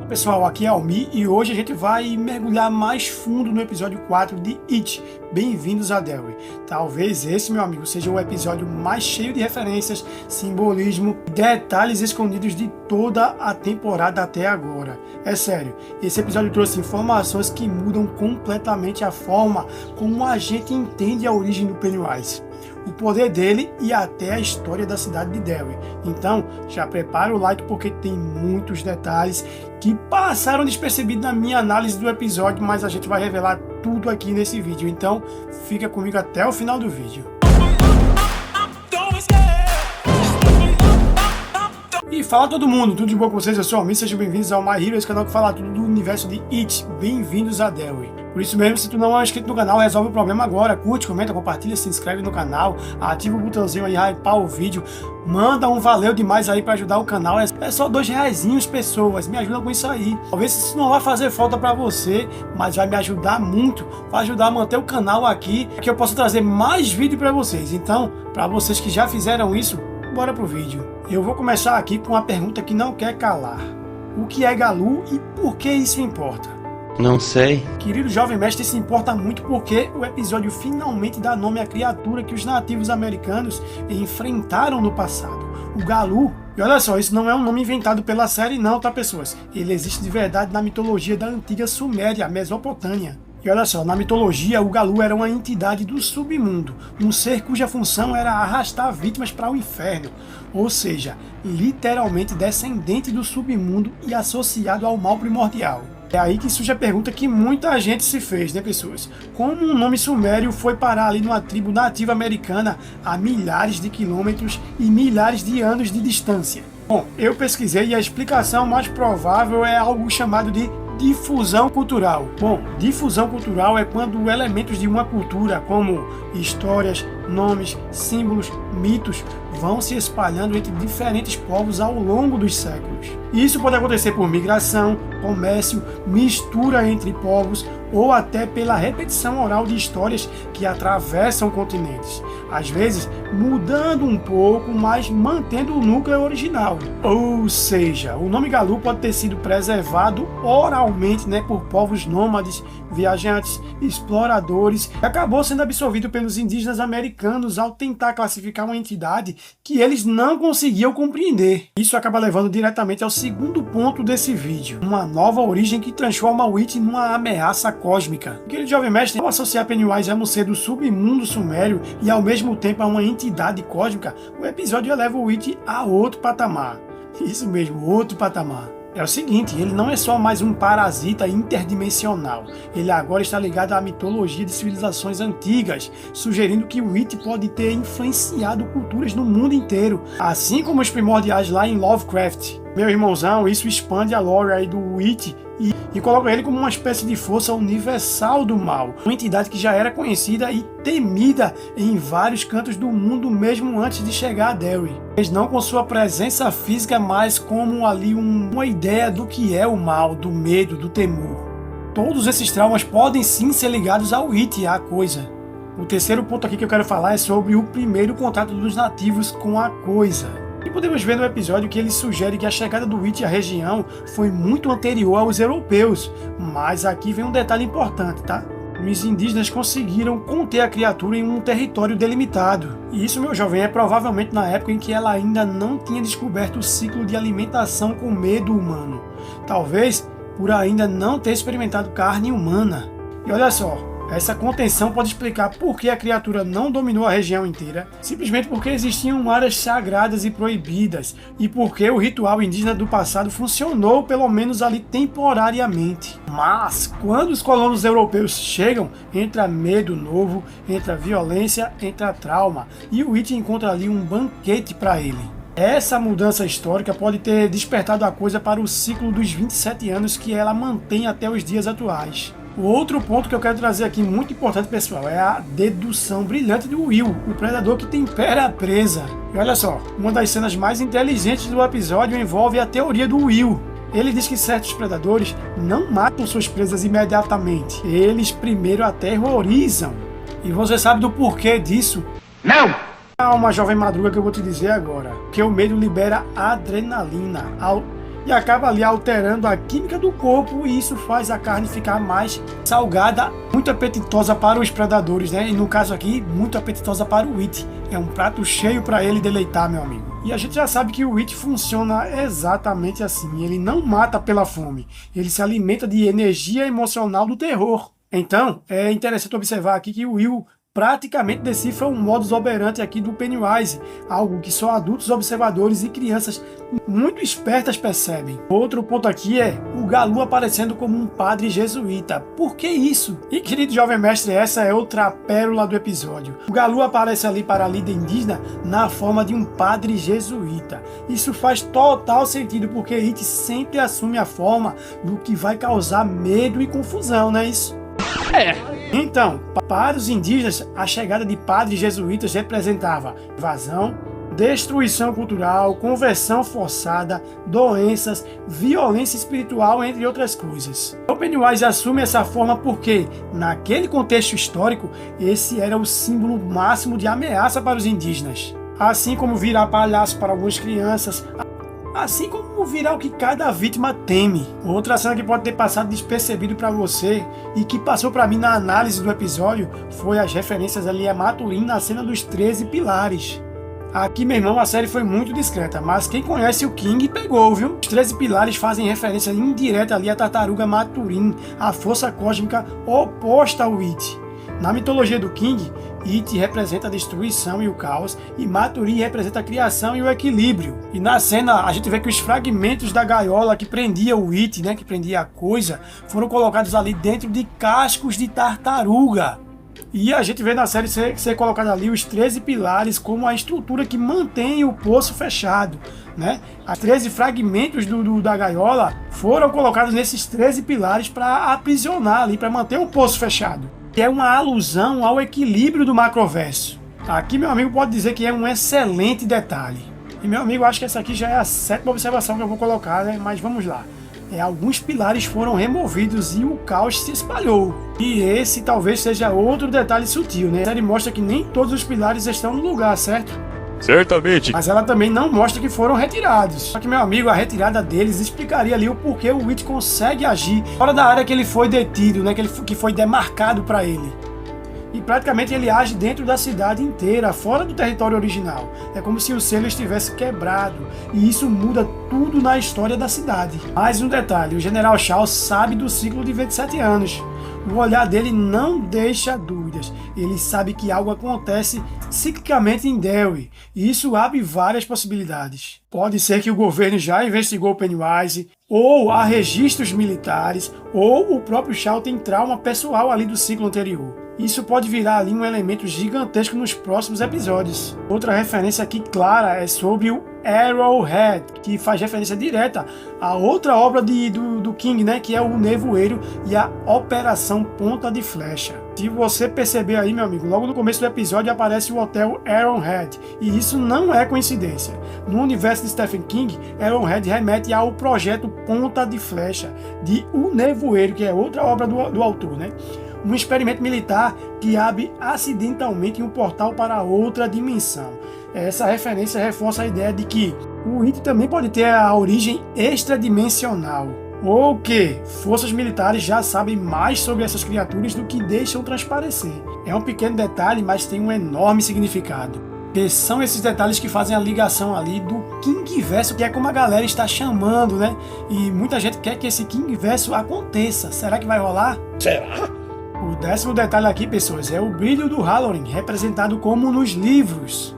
Pessoal, aqui é Almi e hoje a gente vai mergulhar mais fundo no episódio 4 de It. Bem-vindos a Derry. Talvez esse, meu amigo, seja o episódio mais cheio de referências, simbolismo e detalhes escondidos de toda a temporada até agora. É sério, esse episódio trouxe informações que mudam completamente a forma como a gente entende a origem do Pennywise, o poder dele e até a história da cidade de Derry. Então, já prepara o like porque tem muitos detalhes que passaram despercebidos na minha análise do episódio, mas a gente vai revelar tudo aqui nesse vídeo. Então, fica comigo até o final do vídeo. E fala todo mundo, tudo de bom com vocês? Eu sou o Almi, sejam bem-vindos ao My Hero, esse canal que fala tudo do universo de It. Bem-vindos a Derry. Por isso mesmo, se tu não é inscrito no canal, resolve o problema agora. Curte, comenta, compartilha, se inscreve no canal, ativa o botãozinho aí, hypar o vídeo, manda um valeu demais aí pra ajudar o canal. É só R$2, pessoas, me ajuda com isso aí. Talvez isso não vai fazer falta pra você, mas vai me ajudar muito, vai ajudar a manter o canal aqui, que eu possa trazer mais vídeo pra vocês. Então, pra vocês que já fizeram isso, bora pro vídeo. Eu vou começar aqui com uma pergunta que não quer calar. O que é Galu e por que isso importa? Não sei. Querido jovem mestre, isso importa muito porque o episódio finalmente dá nome à criatura que os nativos americanos enfrentaram no passado, o Galu. E olha só, isso não é um nome inventado pela série não, tá pessoas? Ele existe de verdade na mitologia da antiga Suméria, Mesopotâmia. E olha só, na mitologia, o Galu era uma entidade do submundo, um ser cuja função era arrastar vítimas para o inferno, ou seja, literalmente descendente do submundo e associado ao mal primordial. É aí que surge a pergunta que muita gente se fez, né, pessoas? Como um nome sumério foi parar ali numa tribo nativa americana a milhares de quilômetros e milhares de anos de distância? Bom, eu pesquisei e a explicação mais provável é algo chamado de difusão cultural. Bom, difusão cultural é quando elementos de uma cultura, como histórias, nomes, símbolos, mitos, vão se espalhando entre diferentes povos ao longo dos séculos. Isso pode acontecer por migração, comércio, mistura entre povos ou até pela repetição oral de histórias que atravessam continentes. Às vezes, mudando um pouco, mas mantendo o núcleo original. Ou seja, o nome Galu pode ter sido preservado oralmente, por povos nômades, viajantes, exploradores, e acabou sendo absorvido pelos indígenas americanos ao tentar classificar uma entidade que eles não conseguiam compreender. Isso acaba levando diretamente ao segundo ponto desse vídeo, uma nova origem que transforma o It numa ameaça cósmica. Querido jovem mestre, ao associar Pennywise a um ser do submundo sumério e ao mesmo tempo a uma entidade cósmica, o episódio eleva o It a outro patamar. Isso mesmo, outro patamar. É o seguinte, ele não é só mais um parasita interdimensional, ele agora está ligado à mitologia de civilizações antigas, sugerindo que o It pode ter influenciado culturas no mundo inteiro, assim como os primordiais lá em Lovecraft. Meu irmãozão, isso expande a lore aí do It e coloca ele como uma espécie de força universal do mal, uma entidade que já era conhecida e temida em vários cantos do mundo mesmo antes de chegar a Derry. Mas não com sua presença física, mas como ali uma ideia do que é o mal, do medo, do temor. Todos esses traumas podem sim ser ligados ao It, à coisa. O terceiro ponto aqui que eu quero falar é sobre o primeiro contato dos nativos com a coisa. E podemos ver no episódio que ele sugere que a chegada do It à região foi muito anterior aos europeus, mas aqui vem um detalhe importante, tá? Os indígenas conseguiram conter a criatura em um território delimitado. E isso, meu jovem, é provavelmente na época em que ela ainda não tinha descoberto o ciclo de alimentação com medo humano. Talvez por ainda não ter experimentado carne humana. E olha só, essa contenção pode explicar por que a criatura não dominou a região inteira, simplesmente porque existiam áreas sagradas e proibidas, e porque o ritual indígena do passado funcionou pelo menos ali temporariamente. Mas, quando os colonos europeus chegam, entra medo novo, entra violência, entra trauma, e o It encontra ali um banquete para ele. Essa mudança histórica pode ter despertado a coisa para o ciclo dos 27 anos que ela mantém até os dias atuais. O outro ponto que eu quero trazer aqui, muito importante, pessoal, é a dedução brilhante do Will, o predador que tempera a presa. E olha só, uma das cenas mais inteligentes do episódio envolve a teoria do Will. Ele diz que certos predadores não matam suas presas imediatamente, eles primeiro aterrorizam. E você sabe do porquê disso? Não! Calma, jovem madruga, que eu vou te dizer agora. Que o medo libera adrenalina. e acaba ali alterando a química do corpo, e isso faz a carne ficar mais salgada, muito apetitosa para os predadores, né? E no caso aqui, muito apetitosa para o It. É um prato cheio para ele deleitar, meu amigo. E a gente já sabe que o It funciona exatamente assim. Ele não mata pela fome, ele se alimenta de energia emocional do terror. Então, é interessante observar aqui que o Will praticamente decifra um modus operandi aqui do Pennywise, algo que só adultos observadores e crianças muito espertas percebem. Outro ponto aqui é o Galu aparecendo como um padre jesuíta. Por que isso? E querido jovem mestre, essa é outra pérola do episódio. O Galu aparece ali para a líder indígena na forma de um padre jesuíta. Isso faz total sentido, porque It sempre assume a forma do que vai causar medo e confusão, não é isso? Então, para os indígenas, a chegada de padres jesuítas representava invasão, destruição cultural, conversão forçada, doenças, violência espiritual, entre outras coisas. O Pennywise assume essa forma porque, naquele contexto histórico, esse era o símbolo máximo de ameaça para os indígenas. Assim como virar palhaço para algumas crianças, assim como virar o que cada vítima teme. Outra cena que pode ter passado despercebido para você e que passou para mim na análise do episódio foi as referências ali a Maturin na cena dos 13 pilares. Aqui, meu irmão, a série foi muito discreta, mas quem conhece o King pegou, viu? Os 13 pilares fazem referência indireta ali à tartaruga Maturin, a força cósmica oposta ao It. Na mitologia do King, It representa a destruição e o caos, e Maturin representa a criação e o equilíbrio. E na cena a gente vê que os fragmentos da gaiola que prendia o It, né, que prendia a coisa, foram colocados ali dentro de cascos de tartaruga. E a gente vê na série ser colocado ali os 13 pilares como a estrutura que mantém o poço fechado, né? Os 13 fragmentos da gaiola foram colocados nesses 13 pilares para aprisionar ali, para manter o poço fechado. Que é uma alusão ao equilíbrio do macroverso. Aqui, meu amigo, pode dizer que é um excelente detalhe. E, meu amigo, acho que essa aqui já é a 7ª observação que eu vou colocar, né? Mas vamos lá. Alguns pilares foram removidos e o caos se espalhou. E esse talvez seja outro detalhe sutil, né? A série mostra que nem todos os pilares estão no lugar, certo? Certamente. Mas ela também não mostra que foram retirados. Só que, meu amigo, a retirada deles explicaria ali o porquê o It consegue agir fora da área que ele foi detido, né? Que foi demarcado para ele. E praticamente ele age dentro da cidade inteira, fora do território original. É como se o selo estivesse quebrado, e isso muda tudo na história da cidade. Mais um detalhe, o General Shao sabe do ciclo de 27 anos. O olhar dele não deixa dúvidas. Ele sabe que algo acontece ciclicamente em Delhi, e isso abre várias possibilidades. Pode ser que o governo já investigou o Pennywise, ou há registros militares, ou o próprio Shao tem trauma pessoal ali do ciclo anterior. Isso pode virar ali um elemento gigantesco nos próximos episódios. Outra referência aqui clara é sobre o Arrowhead, que faz referência direta a outra obra do King, né, que é o Nevoeiro e a Operação Ponta de Flecha. Se você perceber aí, meu amigo, logo no começo do episódio aparece o Hotel Arrowhead, e isso não é coincidência. No universo de Stephen King, Arrowhead remete ao projeto Ponta de Flecha, de O Nevoeiro, que é outra obra do autor, né? Um experimento militar que abre acidentalmente um portal para outra dimensão. Essa referência reforça a ideia de que o It também pode ter a origem extradimensional, ou que forças militares já sabem mais sobre essas criaturas do que deixam transparecer. É um pequeno detalhe, mas tem um enorme significado. E são esses detalhes que fazem a ligação ali do Kingverso, que é como a galera está chamando, né? E muita gente quer que esse Kingverso aconteça. Será que vai rolar? Será? O 10º detalhe aqui, pessoas, é o brilho do Halloran, representado como nos livros.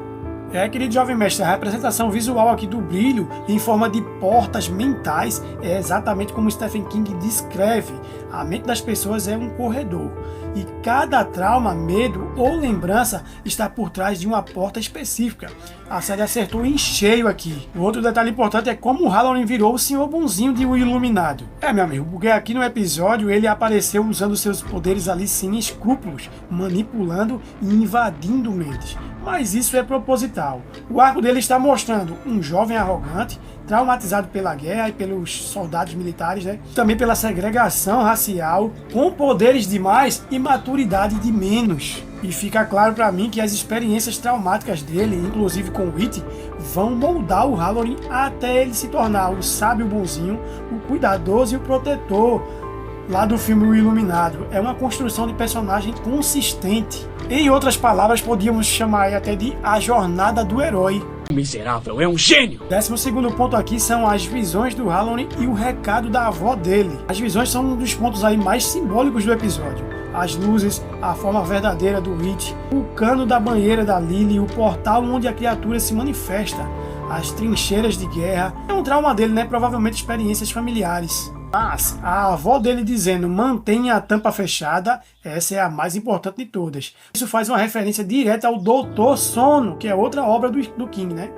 Querido jovem mestre, a representação visual aqui do brilho em forma de portas mentais é exatamente como Stephen King descreve. A mente das pessoas é um corredor, e cada trauma, medo ou lembrança está por trás de uma porta específica. A série acertou em cheio aqui. O outro detalhe importante é como o Halloran virou o senhor bonzinho de O Iluminado. Meu amigo, porque aqui no episódio ele apareceu usando seus poderes ali sem escrúpulos, manipulando e invadindo mentes. Mas isso é proposital. O arco dele está mostrando um jovem arrogante, traumatizado pela guerra e pelos soldados militares, né? Também pela segregação racial, com poderes demais e maturidade de menos. E fica claro para mim que as experiências traumáticas dele, inclusive com o It, vão moldar o Hallorann até ele se tornar o sábio bonzinho, o cuidadoso e o protetor lá do filme O Iluminado. É uma construção de personagem consistente. Em outras palavras, podíamos chamar aí até de a jornada do herói. O miserável é um gênio! 12º ponto aqui são as visões do Hallorann e o recado da avó dele. As visões são um dos pontos aí mais simbólicos do episódio. As luzes, a forma verdadeira do It, o cano da banheira da Lily, o portal onde a criatura se manifesta, as trincheiras de guerra. É um trauma dele, né? Provavelmente experiências familiares. Mas a avó dele dizendo mantenha a tampa fechada, essa é a mais importante de todas. Isso faz uma referência direta ao Doutor Sono, que é outra obra do King, né?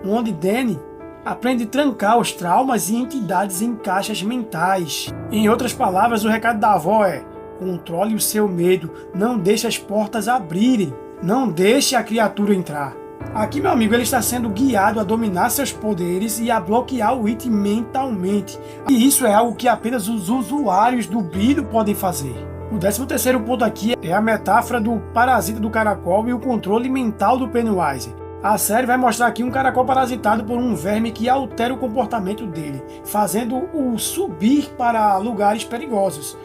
Onde Danny aprende a trancar os traumas e entidades em caixas mentais. Em outras palavras, o recado da avó é: controle o seu medo, não deixe as portas abrirem, não deixe a criatura entrar. Aqui, meu amigo, ele está sendo guiado a dominar seus poderes e a bloquear o It mentalmente. E isso é algo que apenas os usuários do brilho podem fazer. O 13º ponto aqui é a metáfora do parasita do caracol e o controle mental do Pennywise. A série vai mostrar aqui um caracol parasitado por um verme que altera o comportamento dele, fazendo-o subir para lugares perigosos.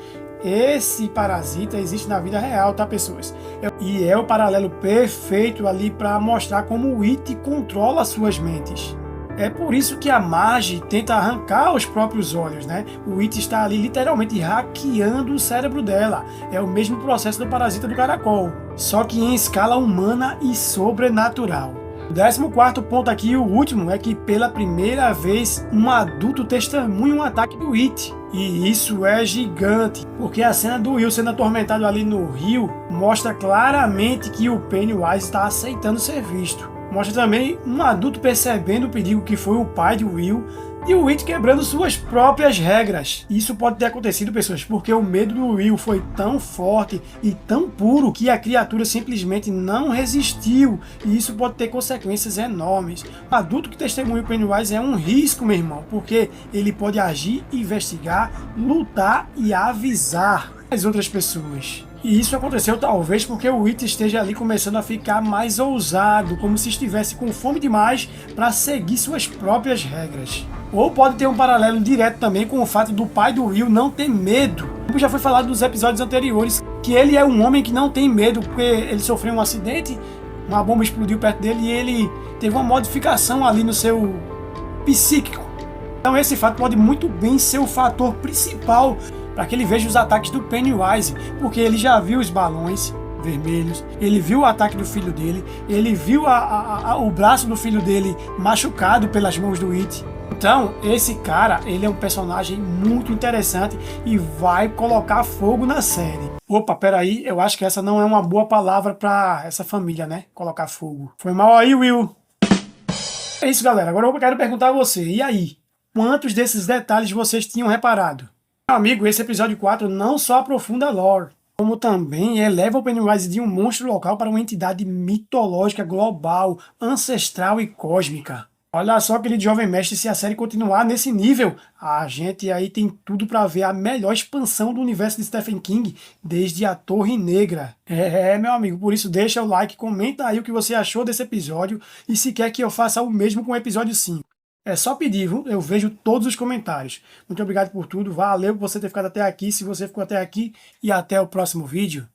Esse parasita existe na vida real, tá, pessoas? E é o paralelo perfeito ali para mostrar como o It controla suas mentes. É por isso que a Marge tenta arrancar os próprios olhos, né? O It está ali literalmente hackeando o cérebro dela. É o mesmo processo do parasita do caracol, só que em escala humana e sobrenatural. O 14º ponto aqui, o último, é que pela primeira vez um adulto testemunha um ataque do It. E isso é gigante, porque a cena do Will sendo atormentado ali no rio mostra claramente que o Pennywise está aceitando ser visto. Mostra também um adulto percebendo o perigo que foi o pai de Will e o It quebrando suas próprias regras. Isso pode ter acontecido, pessoas, porque o medo do Will foi tão forte e tão puro que a criatura simplesmente não resistiu, e isso pode ter consequências enormes. O adulto que testemunha o Pennywise é um risco, meu irmão, porque ele pode agir, investigar, lutar e avisar as outras pessoas. E isso aconteceu talvez porque o It esteja ali começando a ficar mais ousado, como se estivesse com fome demais para seguir suas próprias regras. Ou pode ter um paralelo direto também com o fato do pai do Will não ter medo. Como já foi falado nos episódios anteriores, que ele é um homem que não tem medo porque ele sofreu um acidente, uma bomba explodiu perto dele e ele teve uma modificação ali no seu psíquico. Então esse fato pode muito bem ser o fator principal para que ele veja os ataques do Pennywise, porque ele já viu os balões vermelhos, ele viu o ataque do filho dele, ele viu o braço do filho dele machucado pelas mãos do It. Então, esse cara, ele é um personagem muito interessante e vai colocar fogo na série. Opa, peraí, eu acho que essa não é uma boa palavra para essa família, né? Colocar fogo. Foi mal aí, Will. É isso, galera. Agora eu quero perguntar a você, e aí? Quantos desses detalhes vocês tinham reparado? Meu amigo, esse episódio 4 não só aprofunda a lore, como também eleva o Pennywise de um monstro local para uma entidade mitológica global, ancestral e cósmica. Olha só, querido jovem mestre, se a série continuar nesse nível, a gente aí tem tudo para ver a melhor expansão do universo de Stephen King desde a Torre Negra. Meu amigo, por isso deixa o like, comenta aí o que você achou desse episódio e se quer que eu faça o mesmo com o episódio 5. É só pedir, viu? Eu vejo todos os comentários. Muito obrigado por tudo, valeu por você ter ficado até aqui, se você ficou até aqui, e até o próximo vídeo.